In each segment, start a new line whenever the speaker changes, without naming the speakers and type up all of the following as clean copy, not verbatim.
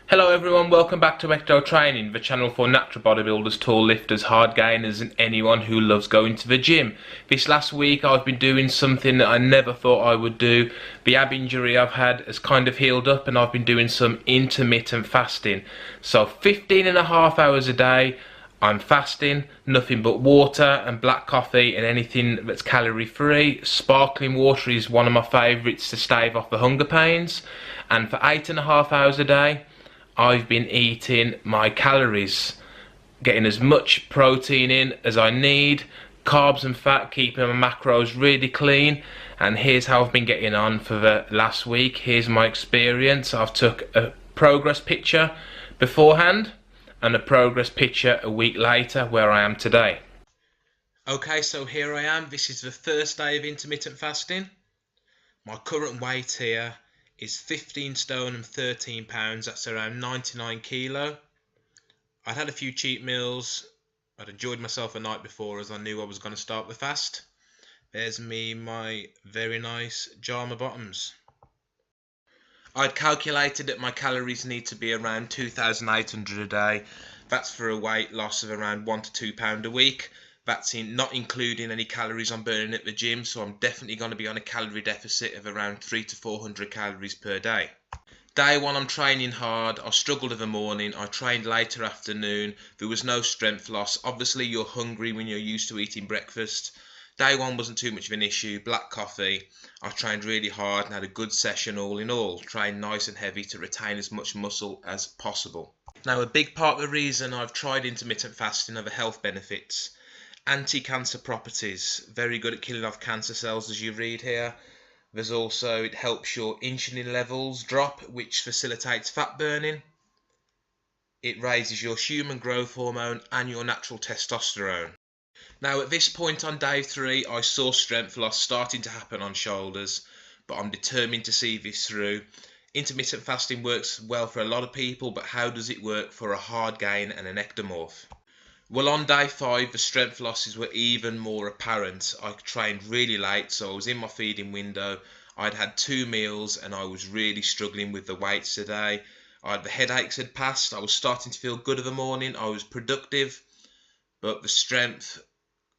Hello everyone, welcome back to Ecto Training, the channel for natural bodybuilders, tall lifters, hard gainers and anyone who loves going to the gym. This last week I've been doing something that I never thought I would do. The ab injury I've had has kind of healed up and I've been doing some intermittent fasting. So 15.5 hours a day I'm fasting, nothing but water and black coffee and anything that's calorie free. Sparkling water is one of my favourites to stave off the hunger pains. And for 8.5 hours a day I've been eating my calories, getting as much protein in as I need, carbs and fat, keeping my macros really clean. And here's how I've been getting on for the last week. Here's my experience. I've took a progress picture beforehand and a progress picture a week later where I am today. Okay, so here I am. This is the first day of intermittent fasting. My current weight here is 15 stone and 13 pounds. That's around 99 kilo. I'd had a few cheat meals. I'd enjoyed myself the night before as I knew I was going to start the fast. There's me, my very nice Jama bottoms. I'd calculated that my calories need to be around 2,800 a day. That's for a weight loss of around 1 to 2 pound a week. That's not including any calories I'm burning at the gym, so I'm definitely going to be on a calorie deficit of around 300 to 400 calories per day. Day one I'm training hard. I struggled in the morning, I trained later afternoon, there was no strength loss. Obviously you're hungry when you're used to eating breakfast. Day one wasn't too much of an issue, black coffee. I trained really hard and had a good session all in all, trained nice and heavy to retain as much muscle as possible. Now a big part of the reason I've tried intermittent fasting are the health benefits. Anti-cancer properties, very good at killing off cancer cells as you read here. There's also, it helps your insulin levels drop, which facilitates fat burning. It raises your human growth hormone and your natural testosterone. Now at this point on day 3 I saw strength loss starting to happen on shoulders, but I'm determined to see this through. Intermittent fasting works well for a lot of people, but how does it work for a hard gain and an ectomorph? Well, on day 5 the strength losses were even more apparent. I trained really late, so I was in my feeding window. I'd had 2 meals and I was really struggling with the weights today. The headaches had passed, I was starting to feel good in the morning, I was productive, but the strength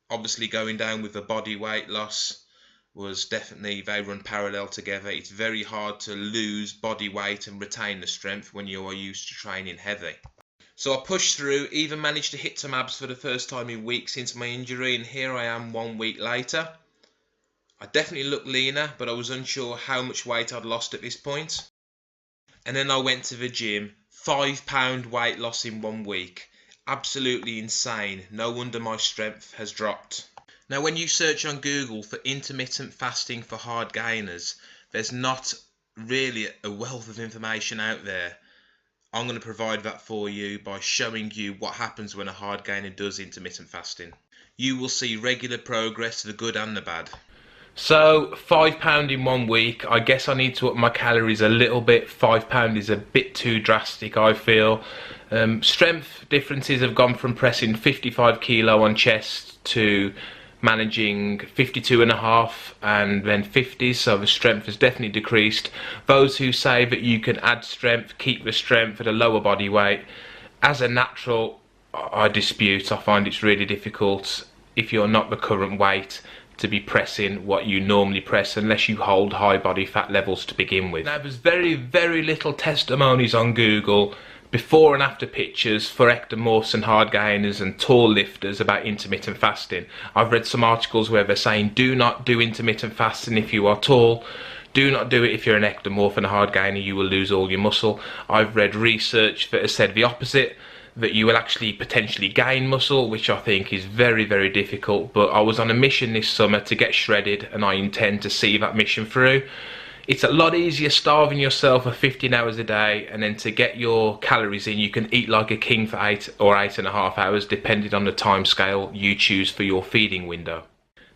obviously going down with the body weight loss was definitely, they run parallel together. It's very hard to lose body weight and retain the strength when you are used to training heavy. So I pushed through, even managed to hit some abs for the first time in weeks since my injury, and here I am 1 week later. I definitely looked leaner, but I was unsure how much weight I'd lost at this point. And then I went to the gym, 5 pound weight loss in 1 week. Absolutely insane, no wonder my strength has dropped. Now when you search on Google for intermittent fasting for hard gainers, there's not really a wealth of information out there. I'm going to provide that for you by showing you what happens when a hard gainer does intermittent fasting. You will see regular progress, the good and the bad. So 5 pound in 1 week, I guess I need to up my calories a little bit. 5 pound is a bit too drastic, I feel. Strength differences have gone from pressing 55 kilo on chest to managing 52.5 and then 50, so the strength has definitely decreased. Those who say that you can add strength, keep the strength at a lower body weight, as a natural, I dispute. I find it's really difficult if you're not the current weight to be pressing what you normally press unless you hold high body fat levels to begin with. Now there's very little testimonies on Google, before and after pictures for ectomorphs and hard gainers and tall lifters about intermittent fasting. I've read some articles where they're saying do not do intermittent fasting if you are tall, do not do it if you're an ectomorph and a hard gainer, you will lose all your muscle. I've read research that has said the opposite, that you will actually potentially gain muscle, which I think is very difficult, but I was on a mission this summer to get shredded and I intend to see that mission through. It's a lot easier starving yourself for 15 hours a day, and then to get your calories in, you can eat like a king for 8 or 8.5 hours, depending on the time scale you choose for your feeding window.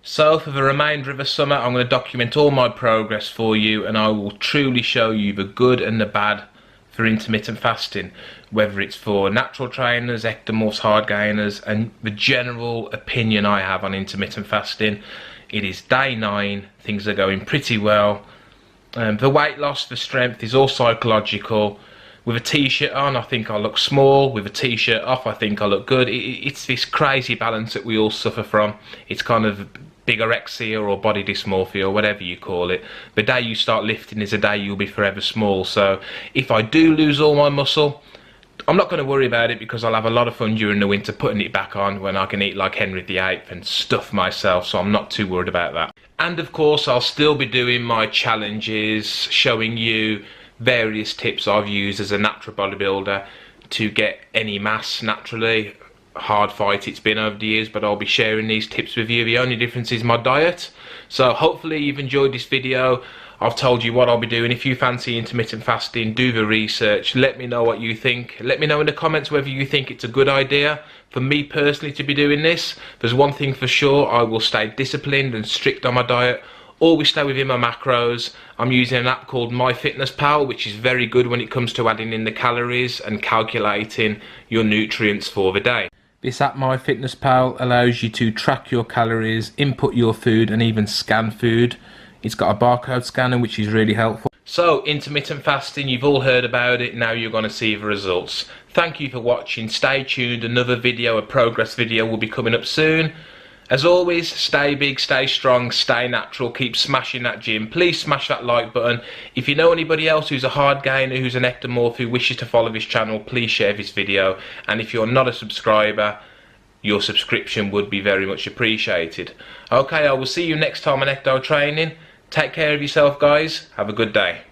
So for the remainder of the summer, I'm going to document all my progress for you, and I will truly show you the good and the bad for intermittent fasting, whether it's for natural trainers, ectomorphs, hard gainers, and the general opinion I have on intermittent fasting. It is day 9, things are going pretty well. The weight loss, the strength is all psychological. With a t-shirt on, I think I look small. With a t-shirt off, I think I look good. It's this crazy balance that we all suffer from. It's kind of bigorexia or body dysmorphia or whatever you call it. The day you start lifting is the day you'll be forever small. So if I do lose all my muscle, I'm not going to worry about it, because I'll have a lot of fun during the winter putting it back on when I can eat like Henry VIII and stuff myself, so I'm not too worried about that. And of course I'll still be doing my challenges, showing you various tips I've used as a natural bodybuilder to get any mass naturally. Hard fight it's been over the years, but I'll be sharing these tips with you. The only difference is my diet. So hopefully you've enjoyed this video. I've told you what I'll be doing. If you fancy intermittent fasting, do the research. Let me know what you think. Let me know in the comments whether you think it's a good idea for me personally to be doing this. There's one thing for sure, I will stay disciplined and strict on my diet. Always stay within my macros. I'm using an app called MyFitnessPal, which is very good when it comes to adding in the calories and calculating your nutrients for the day. This app, MyFitnessPal, allows you to track your calories, input your food, and even scan food. It's got a barcode scanner, which is really helpful. So, intermittent fasting, you've all heard about it, now you're going to see the results. Thank you for watching, stay tuned, another video, a progress video will be coming up soon. As always, stay big, stay strong, stay natural, keep smashing that gym. Please smash that like button. If you know anybody else who's a hard gainer, who's an ectomorph, who wishes to follow this channel, please share this video. And if you're not a subscriber, your subscription would be very much appreciated. Okay, I will see you next time on Ecto Training. Take care of yourself, guys. Have a good day.